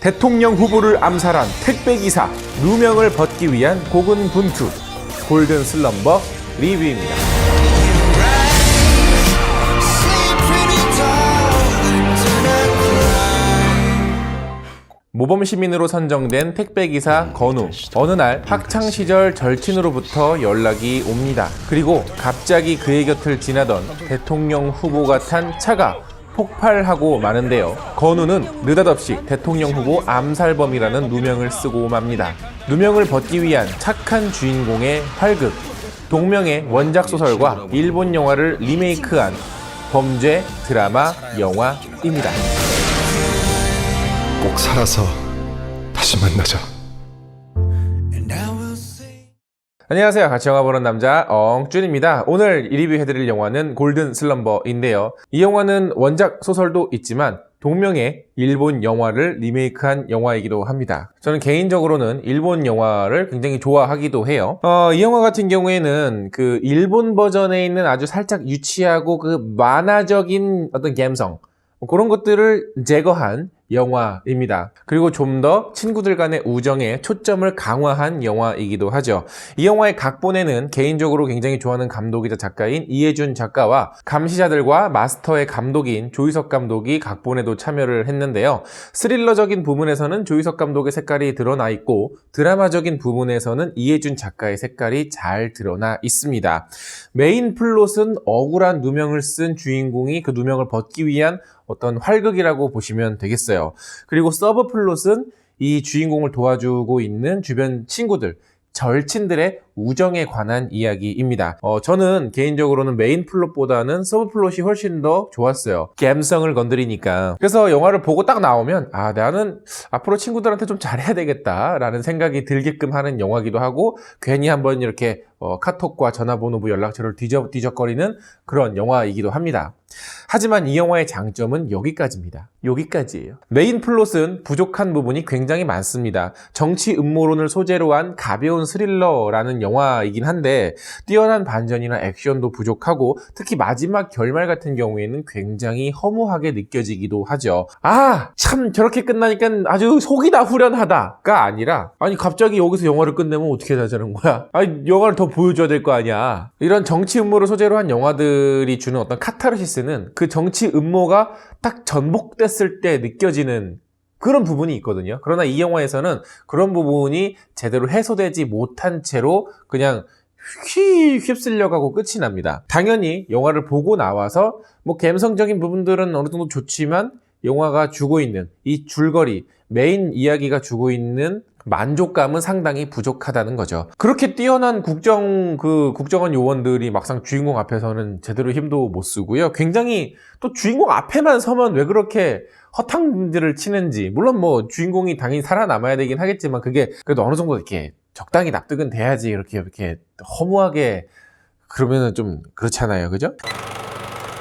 대통령 후보를 암살한 택배기사 누명을 벗기 위한 고군분투 골든 슬럼버 리뷰입니다. 모범시민으로 선정된 택배기사 건우. 어느 날 학창시절 절친으로부터 연락이 옵니다. 그리고 갑자기 그의 곁을 지나던 대통령 후보가 탄 차가 폭발하고 마는데요. 건우는 느닷없이 대통령 후보 암살범이라는 누명을 쓰고 맙니다. 누명을 벗기 위한 착한 주인공의 활극. 동명의 원작 소설과 일본 영화를 리메이크한 범죄 드라마 영화입니다. 꼭 살아서 다시 만나자. 안녕하세요. 같이 영화 보는 남자 엉준입니다. 오늘 리뷰해드릴 영화는 골든 슬럼버인데요. 이 영화는 원작 소설도 있지만 동명의 일본 영화를 리메이크한 영화이기도 합니다. 저는 개인적으로는 일본 영화를 굉장히 좋아하기도 해요. 이 영화 같은 경우에는 그 일본 버전에 있는 아주 살짝 유치하고 그 만화적인 어떤 감성 그런 것들을 제거한 영화입니다. 그리고 좀 더 친구들 간의 우정에 초점을 강화한 영화이기도 하죠. 이 영화의 각본에는 개인적으로 굉장히 좋아하는 감독이자 작가인 이해준 작가와 감시자들과 마스터의 감독인 조희석 감독이 각본에도 참여를 했는데요. 스릴러적인 부분에서는 조희석 감독의 색깔이 드러나 있고 드라마적인 부분에서는 이해준 작가의 색깔이 잘 드러나 있습니다. 메인 플롯은 억울한 누명을 쓴 주인공이 그 누명을 벗기 위한 어떤 활극이라고 보시면 되겠어요. 그리고 서브 플롯은 이 주인공을 도와주고 있는 주변 친구들, 절친들의 우정에 관한 이야기입니다. 저는 개인적으로는 메인 플롯보다는 서브 플롯이 훨씬 더 좋았어요. 감성을 건드리니까. 그래서 영화를 보고 딱 나오면 나는 앞으로 친구들한테 좀 잘해야 되겠다 라는 생각이 들게끔 하는 영화기도 하고 괜히 한번 이렇게 카톡과 전화번호부 연락처를 뒤적거리는 그런 영화이기도 합니다. 하지만 이 영화의 장점은 여기까지입니다. 여기까지예요. 메인 플롯은 부족한 부분이 굉장히 많습니다. 정치 음모론을 소재로 한 가벼운 스릴러라는 영화이긴 한데 뛰어난 반전이나 액션도 부족하고 특히 마지막 결말 같은 경우에는 굉장히 허무하게 느껴지기도 하죠. 참 저렇게 끝나니까 아주 속이 다 후련하다가 아니라 갑자기 여기서 영화를 끝내면 어떻게 하자는 거야? 영화를 더 보여줘야 될 거 아니야. 이런 정치 음모를 소재로 한 영화들이 주는 어떤 카타르시스는 그 정치 음모가 딱 전복됐을 때 느껴지는 그런 부분이 있거든요. 그러나 이 영화에서는 그런 부분이 제대로 해소되지 못한 채로 그냥 휩쓸려가고 끝이 납니다. 당연히 영화를 보고 나와서 감성적인 부분들은 어느 정도 좋지만 영화가 주고 있는 이 줄거리, 메인 이야기가 주고 있는 만족감은 상당히 부족하다는 거죠. 그렇게 뛰어난 국정원 요원들이 막상 주인공 앞에서는 제대로 힘도 못 쓰고요. 굉장히 또 주인공 앞에만 서면 왜 그렇게 허탕질을 치는지. 물론 주인공이 당연히 살아남아야 되긴 하겠지만 그게 그래도 어느 정도 이렇게 적당히 납득은 돼야지 이렇게 허무하게 그러면은 좀 그렇잖아요. 그죠?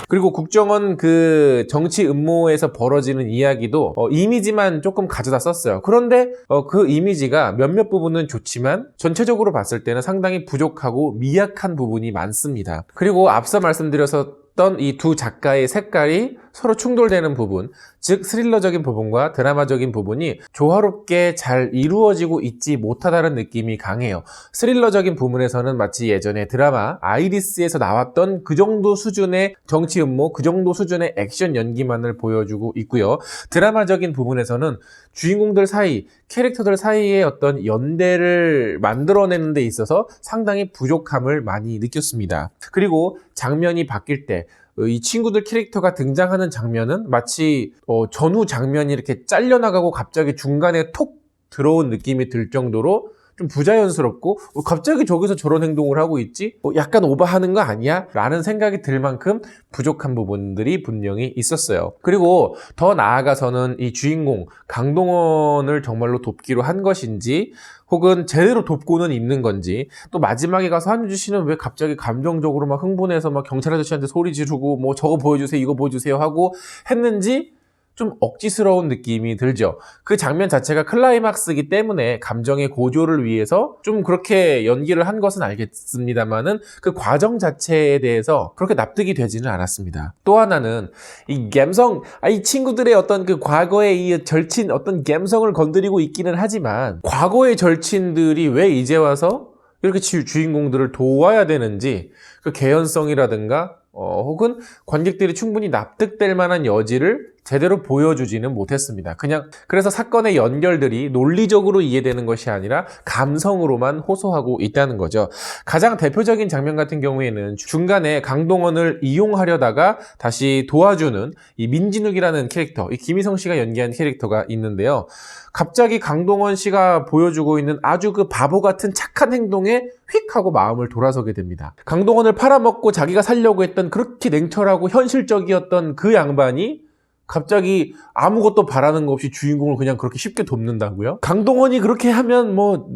그리고 국정원 그 정치 음모에서 벌어지는 이야기도 이미지만 조금 가져다 썼어요. 그런데 그 이미지가 몇몇 부분은 좋지만 전체적으로 봤을 때는 상당히 부족하고 미약한 부분이 많습니다. 그리고 앞서 말씀드렸던 이 두 작가의 색깔이 서로 충돌되는 부분, 즉 스릴러적인 부분과 드라마적인 부분이 조화롭게 잘 이루어지고 있지 못하다는 느낌이 강해요. 스릴러적인 부분에서는 마치 예전에 드라마 아이리스에서 나왔던 그 정도 수준의 정치 음모, 그 정도 수준의 액션 연기만을 보여주고 있고요. 드라마적인 부분에서는 주인공들 사이, 캐릭터들 사이의 어떤 연대를 만들어내는 데 있어서 상당히 부족함을 많이 느꼈습니다. 그리고 장면이 바뀔 때 이 친구들 캐릭터가 등장하는 장면은 마치 전후 장면이 이렇게 잘려나가고 갑자기 중간에 톡 들어온 느낌이 들 정도로 좀 부자연스럽고 갑자기 저기서 저런 행동을 하고 있지? 약간 오버하는 거 아니야? 라는 생각이 들 만큼 부족한 부분들이 분명히 있었어요. 그리고 더 나아가서는 이 주인공 강동원을 정말로 돕기로 한 것인지 혹은 제대로 돕고는 있는 건지 또 마지막에 가서 한유주 씨는 왜 갑자기 감정적으로 막 흥분해서 막 경찰 아저씨한테 소리 지르고 저거 보여주세요 이거 보여주세요 하고 했는지 좀 억지스러운 느낌이 들죠. 그 장면 자체가 클라이막스이기 때문에 감정의 고조를 위해서 좀 그렇게 연기를 한 것은 알겠습니다만은 그 과정 자체에 대해서 그렇게 납득이 되지는 않았습니다. 또 하나는 이 감성, 이 친구들의 어떤 그 과거의 이 절친 어떤 감성을 건드리고 있기는 하지만 과거의 절친들이 왜 이제 와서 이렇게 주인공들을 도와야 되는지 그 개연성이라든가 혹은 관객들이 충분히 납득될 만한 여지를 제대로 보여주지는 못했습니다. 그냥 그래서 사건의 연결들이 논리적으로 이해되는 것이 아니라 감성으로만 호소하고 있다는 거죠. 가장 대표적인 장면 같은 경우에는 중간에 강동원을 이용하려다가 다시 도와주는 이 민진욱이라는 캐릭터, 이 김희성 씨가 연기한 캐릭터가 있는데요. 갑자기 강동원 씨가 보여주고 있는 아주 그 바보 같은 착한 행동에 휙 하고 마음을 돌아서게 됩니다. 강동원을 팔아먹고 자기가 살려고 했던 그렇게 냉철하고 현실적이었던 그 양반이 갑자기 아무것도 바라는 거 없이 주인공을 그냥 그렇게 쉽게 돕는다고요? 강동원이 그렇게 하면 뭐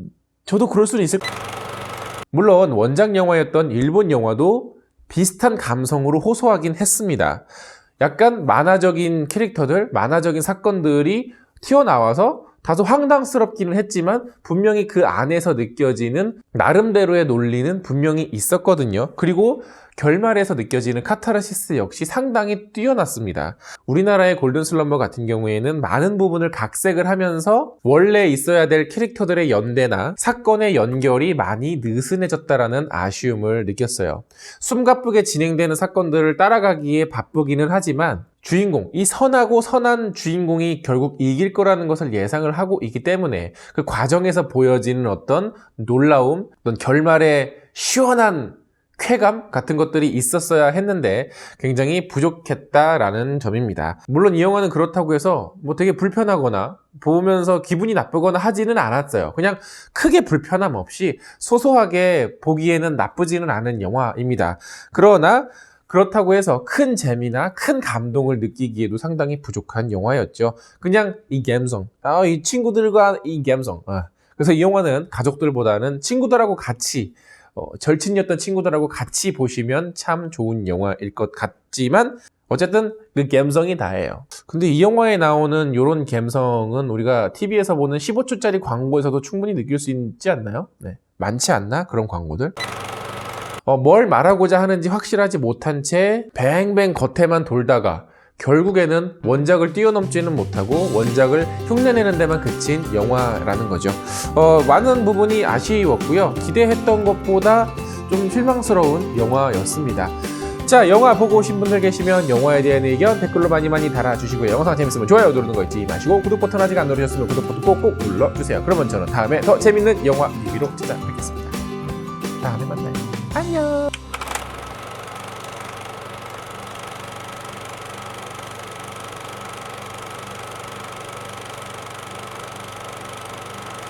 저도 그럴 수는 있을. 물론 원작 영화였던 일본 영화도 비슷한 감성으로 호소하긴 했습니다. 약간 만화적인 캐릭터들, 만화적인 사건들이 튀어나와서 다소 황당스럽기는 했지만 분명히 그 안에서 느껴지는 나름대로의 논리는 분명히 있었거든요. 그리고 결말에서 느껴지는 카타르시스 역시 상당히 뛰어났습니다. 우리나라의 골든슬럼버 같은 경우에는 많은 부분을 각색을 하면서 원래 있어야 될 캐릭터들의 연대나 사건의 연결이 많이 느슨해졌다라는 아쉬움을 느꼈어요. 숨가쁘게 진행되는 사건들을 따라가기에 바쁘기는 하지만 주인공, 이 선하고 선한 주인공이 결국 이길 거라는 것을 예상을 하고 있기 때문에 그 과정에서 보여지는 어떤 놀라움, 어떤 결말의 시원한 쾌감 같은 것들이 있었어야 했는데 굉장히 부족했다라는 점입니다. 물론 이 영화는 그렇다고 해서 뭐 되게 불편하거나 보면서 기분이 나쁘거나 하지는 않았어요. 그냥 크게 불편함 없이 소소하게 보기에는 나쁘지는 않은 영화입니다. 그러나 그렇다고 해서 큰 재미나 큰 감동을 느끼기에도 상당히 부족한 영화였죠. 그냥 이 감성, 이 친구들과 이 감성. 그래서 이 영화는 가족들보다는 친구들하고 같이 절친이었던 친구들하고 같이 보시면 참 좋은 영화일 것 같지만 어쨌든 그 감성이 다예요. 근데 이 영화에 나오는 이런 감성은 우리가 TV에서 보는 15초짜리 광고에서도 충분히 느낄 수 있지 않나요? 네. 많지 않나? 그런 광고들? 뭘 말하고자 하는지 확실하지 못한 채 뱅뱅 겉에만 돌다가 결국에는 원작을 뛰어넘지는 못하고 원작을 흉내내는 데만 그친 영화라는 거죠. 많은 부분이 아쉬웠고요. 기대했던 것보다 좀 실망스러운 영화였습니다. 자, 영화 보고 오신 분들 계시면 영화에 대한 의견 댓글로 많이 달아주시고요. 영상 재밌으면 좋아요 누르는 거 잊지 마시고 구독 버튼 아직 안 누르셨으면 구독 버튼 꼭꼭 눌러주세요. 그러면 저는 다음에 더 재밌는 영화 리뷰로 찾아뵙겠습니다. 다음에 만나요. 안녕.